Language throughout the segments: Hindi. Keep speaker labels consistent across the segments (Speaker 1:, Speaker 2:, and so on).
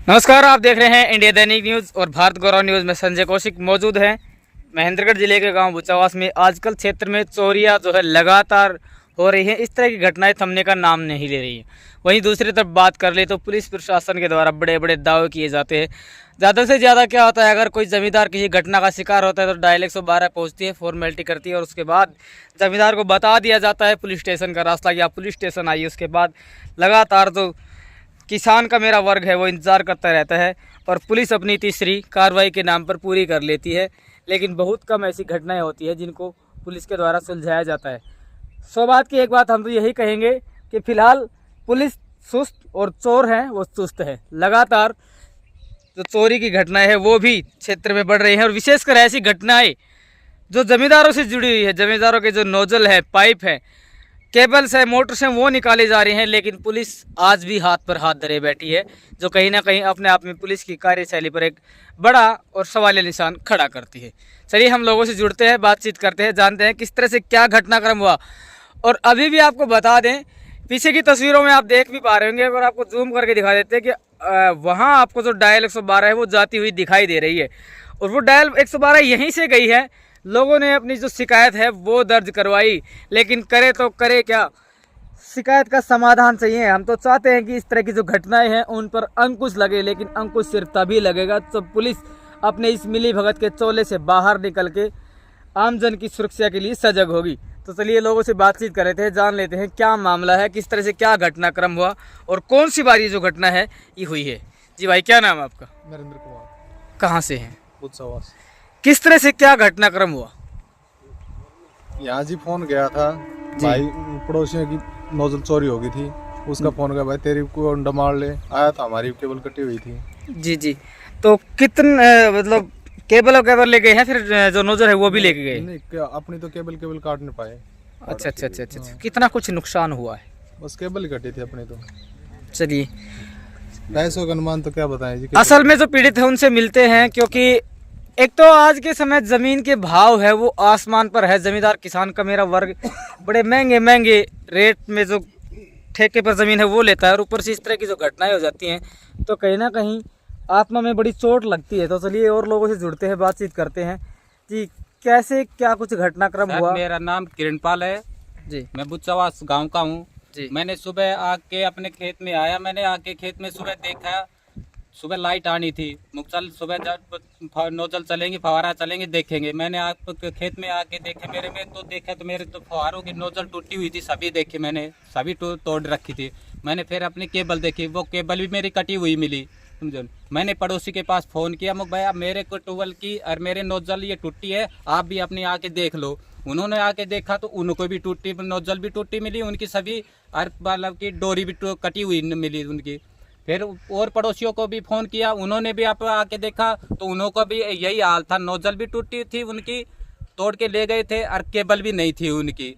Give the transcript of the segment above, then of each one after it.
Speaker 1: नमस्कार, आप देख रहे हैं इंडिया दैनिक न्यूज़ और भारत गौरव न्यूज़ में संजय कौशिक मौजूद हैं। महेंद्रगढ़ जिले के गांव बुचावास में आजकल क्षेत्र में चोरियां जो है लगातार हो रही हैं। इस तरह की घटनाएं थमने का नाम नहीं ले रही हैं। वहीं दूसरी तरफ बात कर ले तो पुलिस प्रशासन के द्वारा बड़े बड़े दावे किए जाते हैं। ज़्यादा से ज़्यादा क्या होता है, अगर कोई ज़मींदार किसी घटना का शिकार होता है तो डायल 112 पहुँचती है, फॉर्मेलिटी करती है और उसके बाद ज़मींदार को बता दिया जाता है पुलिस स्टेशन का रास्ता कि आप पुलिस स्टेशन आइए। उसके बाद लगातार जो किसान का मेरा वर्ग है वो इंतज़ार करता रहता है और पुलिस अपनी तीसरी कार्रवाई के नाम पर पूरी कर लेती है। लेकिन बहुत कम ऐसी घटनाएं होती है जिनको पुलिस के द्वारा सुलझाया जाता है। सौ बात की एक बात हम तो यही कहेंगे कि फ़िलहाल पुलिस सुस्त और चोर हैं वो चुस्त है। लगातार जो चोरी की घटनाएं हैं वो भी क्षेत्र में बढ़ रही हैं और विशेषकर ऐसी घटनाएँ जो ज़मींदारों से जुड़ी हुई है। ज़मींदारों के जो नोजल है, पाइप है, केबल्स है, मोटर्स हैं, वो निकाली जा रही हैं। लेकिन पुलिस आज भी हाथ पर हाथ धरे बैठी है, जो कहीं ना कहीं अपने आप में पुलिस की कार्यशैली पर एक बड़ा और सवालिया निशान खड़ा करती है। चलिए हम लोगों से जुड़ते हैं, बातचीत करते हैं, जानते हैं किस तरह से क्या घटनाक्रम हुआ। और अभी भी आपको बता दें, पीछे की तस्वीरों में आप देख भी पा रहे होंगे, अगर आपको जूम करके दिखा देते हैं कि वहाँ आपको जो डायल 112 है वो जाती हुई दिखाई दे रही है। और वो डायल 112 यहीं से गई है। लोगों ने अपनी जो शिकायत है वो दर्ज करवाई, लेकिन करे तो करे क्या, शिकायत का समाधान चाहिए। हम तो चाहते हैं कि इस तरह की जो घटनाएं हैं उन पर अंकुश लगे, लेकिन अंकुश सिर्फ तभी लगेगा तो पुलिस अपने इस मिली भगत के चोले से बाहर निकल के आमजन की सुरक्षा के लिए सजग होगी। तो चलिए लोगों से बातचीत कर रहे थे, जान लेते हैं क्या मामला है, किस तरह से क्या घटनाक्रम हुआ और कौन सी बार ये जो घटना है ये हुई है। जी भाई, क्या नाम है आपका?
Speaker 2: नरेंद्र कुमार,
Speaker 1: कहाँ से हैं?
Speaker 2: बुचावास।
Speaker 1: किस तरह से क्या घटनाक्रम हुआ?
Speaker 2: यहाँ जी फोन गया था, भाई पड़ोसियों की नोजल चोरी हो गई थी। उसका फोन गया, भाई तेरी को अंडा मार ले आया था, हमारी केबल कटी हुई थी।
Speaker 1: जी जी, तो कितने मतलब केबल ले गए हैं, फिर जो नोजल है वो भी लेके गए?
Speaker 2: नहीं, अपनी तो केबल काट नहीं पाए।
Speaker 1: अच्छा अच्छा अच्छा अच्छा, कितना कुछ नुकसान हुआ है?
Speaker 2: बस केबल ही कटी थी अपनी तो।
Speaker 1: चलिए,
Speaker 2: पैसों का अनुमान तो क्या बताएं जी।
Speaker 1: असल में जो पीड़ित है उनसे मिलते हैं, क्योंकि एक तो आज के समय जमीन के भाव है वो आसमान पर है। जमींदार किसान का मेरा वर्ग बड़े महंगे महंगे रेट में जो ठेके पर ज़मीन है वो लेता है और ऊपर से इस तरह की जो घटनाएं हो जाती हैं तो कहीं ना कहीं आत्मा में बड़ी चोट लगती है। तो चलिए और लोगों से जुड़ते हैं, बातचीत करते हैं जी, कैसे क्या कुछ घटनाक्रम हुआ।
Speaker 3: मेरा नाम किरणपाल है
Speaker 1: जी,
Speaker 3: मैं बुचावास गांव का हूँ
Speaker 1: जी।
Speaker 3: मैंने सुबह आके अपने खेत में आया, मैंने आके खेत में सुबह देखा, सुबह लाइट आनी थी। मुक्सल सुबह जब नोजल चलेंगे, फवारा चलेंगे, देखेंगे। मैंने आप खेत में आके देखे, मेरे में तो देखा तो मेरे तो फवारों की नोजल टूटी हुई थी, सभी देखे मैंने, सभी तोड़ रखी थी। मैंने फिर अपनी केबल देखी, वो केबल भी मेरी कटी हुई मिली, समझो। मैंने पड़ोसी के पास फ़ोन किया, मुख भैया मेरे को ट्यूबवेल की और मेरे नोजल ये टूटी है, आप भी अपनी आके देख लो। उन्होंने आके देखा तो उनको भी टूटी नोजल भी टूटी मिली, उनकी सभी और मतलब की डोरी भी कटी हुई मिली उनकी। फिर और पड़ोसियों को भी फ़ोन किया, उन्होंने भी आप आके देखा तो उनको भी यही हाल था, नोजल भी टूटी थी उनकी, तोड़ के ले गए थे और केबल भी नहीं थी उनकी।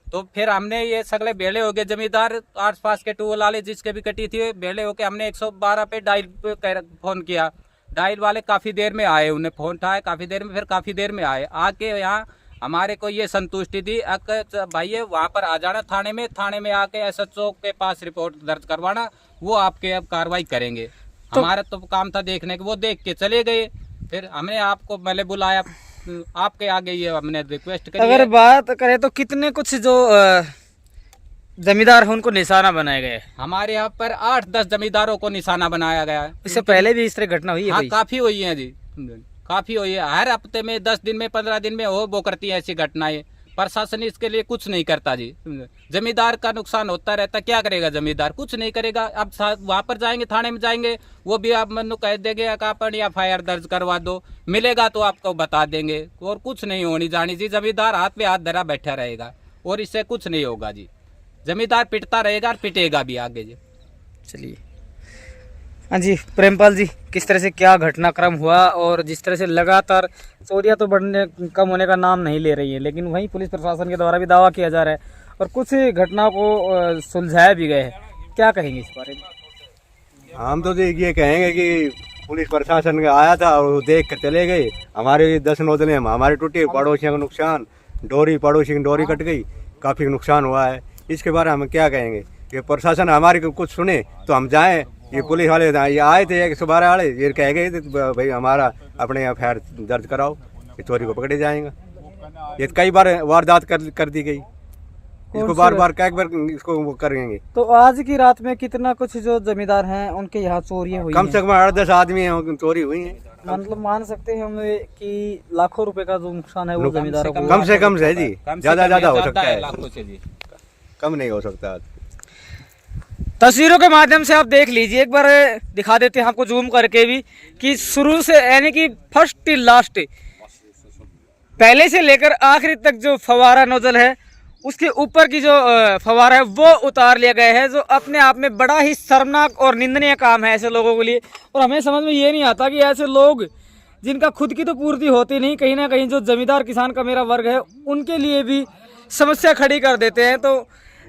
Speaker 3: तो फिर हमने ये सगले बेले हो गए, जमींदार आस पास के टूल वाले जिसके भी कटी थी बेले हो के हमने 112 पे डायल पे फ़ोन किया। डायल वाले काफ़ी देर में आए, उन्हें फ़ोन उठाया काफ़ी देर में, फिर काफ़ी देर में आए। आके यहाँ हमारे को ये संतुष्टि दी, भाई वहाँ पर आ जाना थाने में आके SHO के पास रिपोर्ट दर्ज करवाना, वो आपके अब कार्रवाई करेंगे।
Speaker 1: तो
Speaker 3: हमारा तो काम था देखने के, वो देख के चले गए। फिर हमने आपको पहले बुलाया, आपके आगे ये हमने रिक्वेस्ट करी।
Speaker 1: अगर बात करें तो कितने कुछ जो जमींदार है उनको निशाना बनाए गए?
Speaker 3: हमारे यहाँ पर 8-10 जमींदारों को निशाना बनाया गया है।
Speaker 1: इससे पहले भी इस तरह घटना हुई है?
Speaker 3: हाँ,
Speaker 1: भाई
Speaker 3: काफी हुई है जी, काफी हुई है। हर हफ्ते में 10 दिन में 15 दिन में वो करती है ऐसी घटनाएं। प्रशासन इसके लिए कुछ नहीं करता जी। जमींदार का नुकसान होता रहता, क्या करेगा जमींदार? कुछ नहीं करेगा। अब वहाँ पर जाएंगे, थाने में जाएंगे, वो भी आप मनु कह देंगे आप FIR दर्ज करवा दो, मिलेगा तो आपको बता देंगे। और कुछ नहीं होनी जानी जी, जमींदार हाथ पे हाथ धरा बैठा रहेगा और इससे कुछ नहीं होगा जी। जमींदार पिटता रहेगा और पिटेगा भी आगे जी।
Speaker 1: चलिए, हाँ जी प्रेमपाल जी, किस तरह से क्या घटनाक्रम हुआ और जिस तरह से लगातार चोरियां तो बढ़ने कम होने का नाम नहीं ले रही है, लेकिन वहीं पुलिस प्रशासन के द्वारा भी दावा किया जा रहा है और कुछ घटनाओं को सुलझाया भी गया है, क्या कहेंगे इस बारे में?
Speaker 4: हम तो ये कहेंगे कि पुलिस प्रशासन आया था और देख कर चले गए। हमारे 10 नोजलें हमारे टूटी, पड़ोसियों का नुकसान, पड़ोसी की डोरी कट गई, काफ़ी नुकसान हुआ है। इसके बारे में हम क्या कहेंगे कि प्रशासन हमारी कुछ सुने तो हम जाएं ये पुलिस वाले ये आए थे 112 वाले, ये कह गए थे भाई हमारा अपने एफआईआर दर्ज कराओ, ये चोरी को पकड़े जाएगा। ये कई बार वारदात कर दी गई, इसको बार बार कई बार इसको वो करेंगे।
Speaker 1: तो आज की रात में कितना कुछ जो जमींदार हैं उनके यहाँ चोरियां हुई
Speaker 4: कम से कम 8-10 आदमी हैं चोरी हुई है।
Speaker 1: मतलब मान सकते हैं हम कि लाखों रुपए का जो नुकसान है वो जमींदारों को
Speaker 4: कम से कम है जी, ज्यादा हो सकता है,
Speaker 3: लाखों से जी
Speaker 4: कम नहीं हो सकता।
Speaker 1: तस्वीरों के माध्यम से आप देख लीजिए, एक बार दिखा देते हैं आपको जूम करके भी कि शुरू से यानी कि फर्स्ट टिल लास्ट, पहले से लेकर आखिरी तक जो फवारा नोजल है उसके ऊपर की जो फवारा है वो उतार लिया गया है, जो अपने आप में बड़ा ही शर्मनाक और निंदनीय काम है ऐसे लोगों के लिए। और हमें समझ में ये नहीं आता कि ऐसे लोग जिनका खुद की तो पूर्ति होती नहीं, कहीं ना कहीं जो जमींदार किसान का मेरा वर्ग है उनके लिए भी समस्या खड़ी कर देते हैं। तो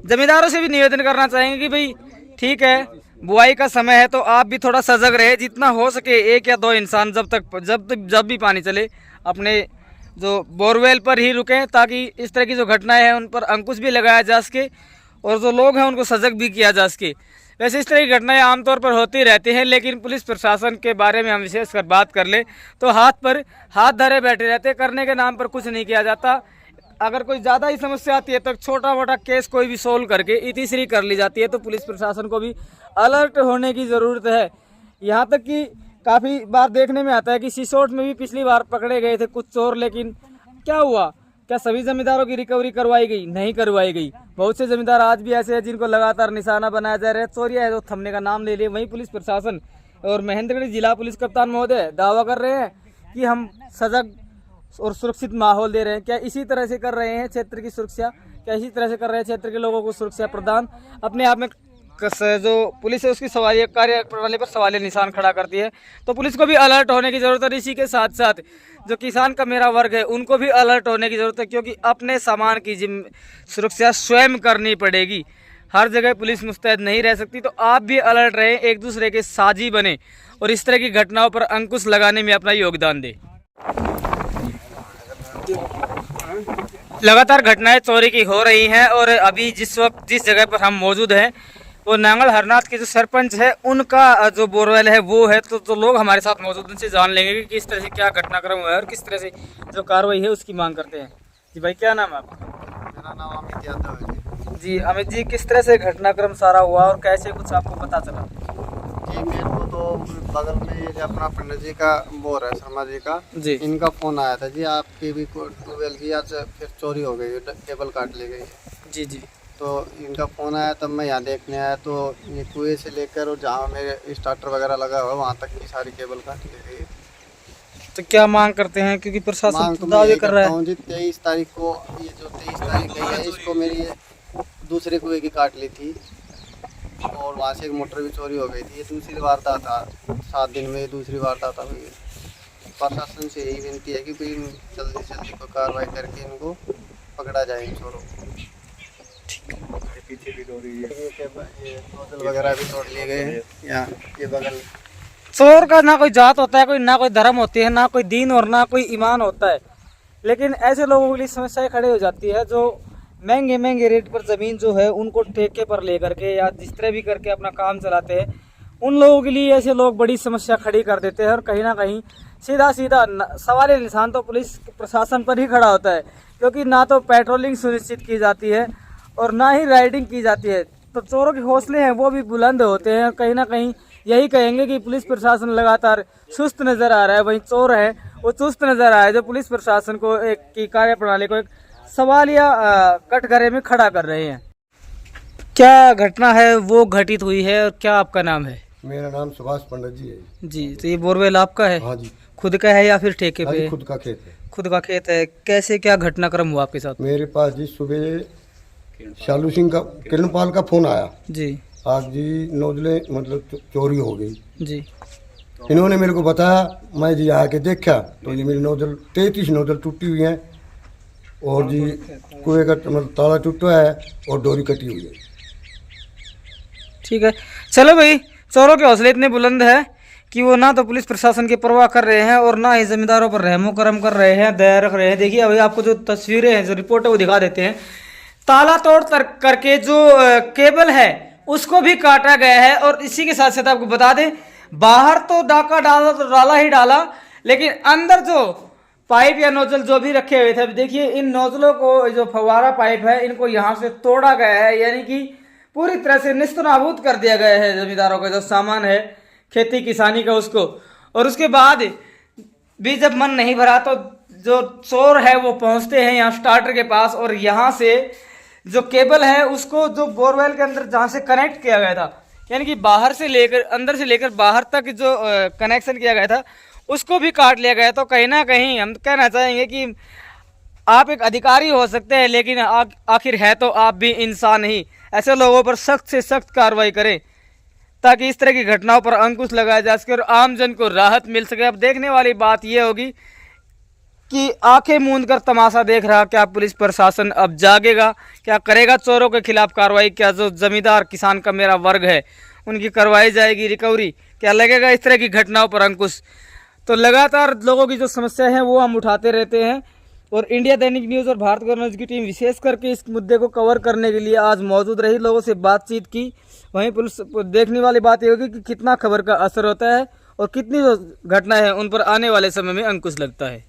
Speaker 1: जमींदारों से भी निवेदन करना चाहेंगे कि भाई ठीक है, बुआई का समय है तो आप भी थोड़ा सजग रहे, जितना हो सके 1 या 2 इंसान जब भी पानी चले अपने जो बोरवेल पर ही रुकें, ताकि इस तरह की जो घटनाएं हैं उन पर अंकुश भी लगाया जा सके और जो लोग हैं उनको सजग भी किया जा सके। वैसे इस तरह की घटनाएं आमतौर पर होती रहती हैं, लेकिन पुलिस प्रशासन के बारे में हम विशेषकर बात कर ले तो हाथ पर हाथ धरे बैठे रहते, करने के नाम पर कुछ नहीं किया जाता। अगर कोई ज़्यादा ही समस्या आती है तो छोटा मोटा केस कोई भी सोल्व करके इतीसरी कर ली जाती है। तो पुलिस प्रशासन को भी अलर्ट होने की ज़रूरत है। यहाँ तक कि काफ़ी बार देखने में आता है कि सिसोट में भी पिछली बार पकड़े गए थे कुछ चोर, लेकिन क्या हुआ? क्या सभी जमींदारों की रिकवरी करवाई गई? नहीं करवाई गई। बहुत से जमींदार आज भी ऐसे हैं जिनको लगातार निशाना बनाया जा रहा है, चोरियाँ है तो थमने का नाम ले लिए। वहीं पुलिस प्रशासन और महेंद्रगढ़ जिला पुलिस कप्तान महोदय दावा कर रहे हैं कि हम सजग और सुरक्षित माहौल दे रहे हैं। क्या इसी तरह से कर रहे हैं क्षेत्र की सुरक्षा? क्या इसी तरह से कर रहे हैं क्षेत्र के लोगों को सुरक्षा प्रदान? अपने आप में जो पुलिस है उसकी सवालिया कार्य प्रणाली पर सवालिया निशान खड़ा करती है। तो पुलिस को भी अलर्ट होने की जरूरत है। इसी के साथ साथ जो किसान का मेरा वर्ग है उनको भी अलर्ट होने की जरूरत है, क्योंकि अपने सामान की सुरक्षा स्वयं करनी पड़ेगी। हर जगह पुलिस मुस्तैद नहीं रह सकती। तो आप भी अलर्ट रहें, एक दूसरे के साझी बने और इस तरह की घटनाओं पर अंकुश लगाने में अपना योगदान दें। लगातार घटनाएं चोरी की हो रही हैं और अभी जिस जगह पर हम मौजूद हैं वो नांगल हरनाथ के जो सरपंच है उनका जो बोरवेल है वो है। तो लोग हमारे साथ मौजूद, उनसे जान लेंगे कि किस तरह से क्या घटनाक्रम हुआ है और किस तरह से जो कार्रवाई है उसकी मांग करते हैं। जी भाई, क्या नाम है आपका?
Speaker 2: मेरा नाम अमित यादव है।
Speaker 1: जी अमित जी, किस तरह से घटनाक्रम सारा हुआ और कैसे कुछ आपको पता चला?
Speaker 5: जी मेरे को तो बगल में ये जो अपना पंडित जी का बोर है, शर्मा जी का,
Speaker 1: जी
Speaker 5: इनका फोन आया था जी आपकी भी ट्यूबवेल की आज फिर चोरी हो गई, केबल काट ली गई।
Speaker 1: जी जी।
Speaker 5: तो इनका फ़ोन आया तब मैं यहाँ देखने आया, तो ये कुएं से लेकर और जहाँ मेरे स्टार्टर वगैरह लगा हुआ वहाँ तक की सारी केबल काट ली गई।
Speaker 1: तो क्या मांग करते हैं, क्योंकि प्रशासन
Speaker 5: मांग
Speaker 1: तो
Speaker 5: तो
Speaker 1: दावे
Speaker 5: मैं
Speaker 1: कर रहा है
Speaker 5: जी 23 तारीख को, ये जो 23 तारीख गई है इसको मेरी दूसरे कुएं की काट ली थी और वहाँ से एक मोटर भी चोरी हो गई थी। ये दूसरी वारदात था, 7 दिन में दूसरी वारदात हुई है। प्रशासन से यही विनती है कि कोई जल्दी से जल्दी कोई कार्रवाई करके इनको पकड़ा जाए इन चोरों को। पीछे भी नोजल वगैरह भी तोड़ लिए गए हैं यहाँ ये बगल।
Speaker 1: चोर का ना कोई जात होता है, कोई ना कोई धर्म होती है, ना कोई दीन और ना कोई ईमान होता है, लेकिन ऐसे लोगों के लिए समस्याएं खड़ी हो जाती है जो महंगे महंगे रेट पर ज़मीन जो है उनको ठेके पर ले करके या जिस तरह भी करके अपना काम चलाते हैं। उन लोगों के लिए ऐसे लोग बड़ी समस्या खड़ी कर देते हैं और कहीं ना कहीं सीधा सीधा सवाल निशान तो पुलिस प्रशासन पर ही खड़ा होता है, क्योंकि ना तो पेट्रोलिंग सुनिश्चित की जाती है और ना ही राइडिंग की जाती है। तो चोरों के हौसले हैं वो भी बुलंद होते हैं। कहीं ना कहीं यही कहेंगे कि पुलिस प्रशासन लगातार सुस्त नज़र आ रहा है, वहीं चोर है वो चुस्त नज़र आ रहा है जो पुलिस प्रशासन को एक की कार्य प्रणाली को एक सवाल या कटघरे में खड़ा कर रहे हैं। क्या घटना है वो घटित हुई है और क्या आपका नाम है?
Speaker 6: मेरा नाम सुभाष पंडित जी है।
Speaker 1: जी, तो ये बोरवेल आपका है?
Speaker 6: हाँ जी।
Speaker 1: खुद का है या फिर ठेके पे?
Speaker 6: खुद का खेत है।
Speaker 1: खुद का खेत है। कैसे क्या घटनाक्रम हुआ आपके साथ?
Speaker 6: मेरे पास जी सुबह शालू सिंह का, किरणपाल का फोन आया
Speaker 1: जी,
Speaker 6: आज जी नोजले मतलब चोरी हो गई
Speaker 1: जी।
Speaker 6: इन्होंने मेरे को बताया, मैं जी आके देखा तो ये मेरी नोजल 33 नोजल टूटी हुई हैं और जी कुएं का मतलब ताला टूटा है और डोरी कटी हुई है।
Speaker 1: ठीक है, चलो भाई, चोरों के हौसले इतने बुलंद है कि वो ना तो पुलिस प्रशासन की परवाह कर रहे हैं और ना ही जमींदारों पर रहमो करम कर रहे हैं, दया रख रहे हैं। देखिए अभी आपको जो तस्वीरें हैं, जो रिपोर्ट है वो दिखा देते हैं। ताला तोड़ करके जो केबल है उसको भी काटा गया है। और इसी के साथ साथ आपको बता दें, बाहर तो डाका डाला तो डाला ही डाला, लेकिन अंदर जो पाइप या नोजल जो भी रखे हुए थे, अब देखिए इन नोजलों को, जो फव्वारा पाइप है, इनको यहाँ से तोड़ा गया है, यानी कि पूरी तरह से निस्तनाबूद कर दिया गया है जमींदारों का जो सामान है खेती किसानी का उसको। और उसके बाद भी जब मन नहीं भरा तो जो चोर है वो पहुंचते हैं यहाँ स्टार्टर के पास, और यहाँ से जो केबल है उसको जो बोरवेल के अंदर जहाँ से कनेक्ट किया गया था, यानी कि बाहर से लेकर अंदर से लेकर बाहर तक जो कनेक्शन किया गया था उसको भी काट लिया गया। तो कहीं ना कहीं हम कहना चाहेंगे कि आप एक अधिकारी हो सकते हैं, लेकिन आखिर है तो आप भी इंसान ही। ऐसे लोगों पर सख्त से सख्त कार्रवाई करें ताकि इस तरह की घटनाओं पर अंकुश लगाया जा सके और आम जन को राहत मिल सके। अब देखने वाली बात यह होगी कि आंखें मूंद कर तमाशा देख रहा क्या पुलिस प्रशासन अब जागेगा, क्या करेगा चोरों के खिलाफ कार्रवाई, क्या जो जमींदार किसान का मेरा वर्ग है उनकी करवाई जाएगी रिकवरी, क्या लगेगा इस तरह की घटनाओं पर अंकुश। तो लगातार लोगों की जो समस्या है वो हम उठाते रहते हैं, और इंडिया दैनिक न्यूज़ और भारत गौरव न्यूज़ की टीम विशेष करके इस मुद्दे को कवर करने के लिए आज मौजूद रही, लोगों से बातचीत की। वहीं पुलिस देखने वाली बात ये होगी कि कितना खबर का असर होता है और कितनी जो घटनाएं हैं उन पर आने वाले समय में अंकुश लगता है।